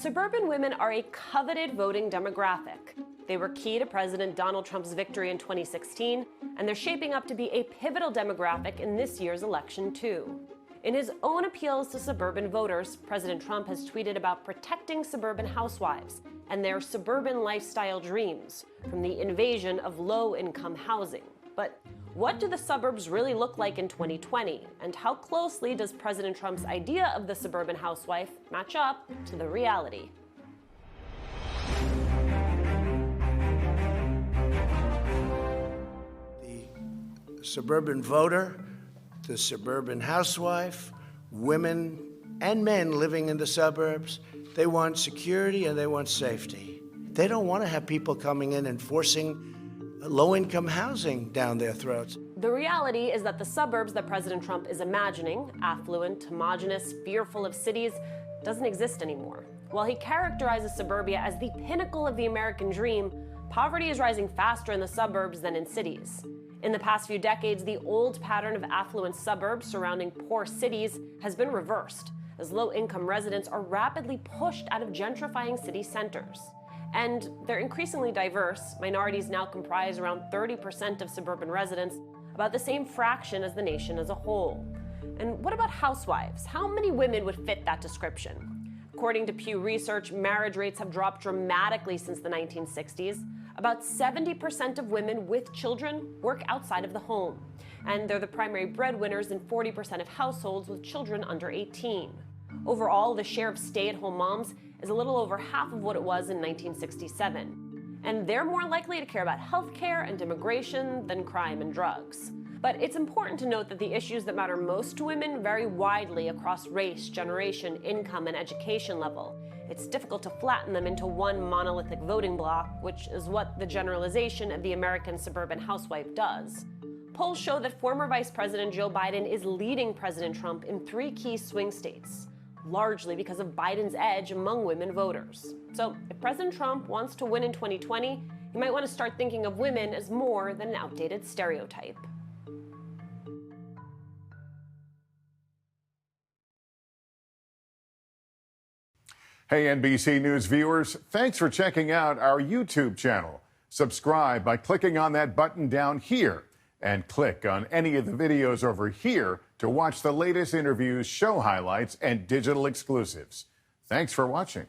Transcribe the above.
Suburban women are a coveted voting demographic. They were key to President Donald Trump's victory in 2016, and they're shaping up to be a pivotal demographic in this year's election, too. In his own appeals to suburban voters, President Trump has tweeted about protecting suburban housewives and their suburban lifestyle dreams from the invasion of low-income housing. But what do the suburbs really look like in 2020? And how closely does President Trump's idea of the suburban housewife match up to the reality? The suburban voter, the suburban housewife, women and men living in the suburbs, they want security and they want safety. They don't want to have people coming in and forcing low-income housing down their throats. The reality is that the suburbs that President Trump is imagining, affluent, homogenous, fearful of cities, doesn't exist anymore. While he characterizes suburbia as the pinnacle of the American dream, poverty is rising faster in the suburbs than in cities. In the past few decades, the old pattern of affluent suburbs surrounding poor cities has been reversed, as low-income residents are rapidly pushed out of gentrifying city centers. And they're increasingly diverse. Minorities now comprise around 30% of suburban residents, about the same fraction as the nation as a whole. And what about housewives? How many women would fit that description? According to Pew Research, marriage rates have dropped dramatically since the 1960s. About 70% of women with children work outside of the home, and they're the primary breadwinners in 40% of households with children under 18. Overall, the share of stay-at-home moms is a little over half of what it was in 1967. And they're more likely to care about healthcare and immigration than crime and drugs. But it's important to note that the issues that matter most to women vary widely across race, generation, income, and education level. It's difficult to flatten them into one monolithic voting bloc, which is what the generalization of the American suburban housewife does. Polls show that former Vice President Joe Biden is leading President Trump in 3 key swing states, largely because of Biden's edge among women voters. So if President Trump wants to win in 2020, he might want to start thinking of women as more than an outdated stereotype. Hey, NBC News viewers, thanks for checking out our YouTube channel. Subscribe by clicking on that button down here and click on any of the videos over here to watch the latest interviews, show highlights, and digital exclusives. Thanks for watching.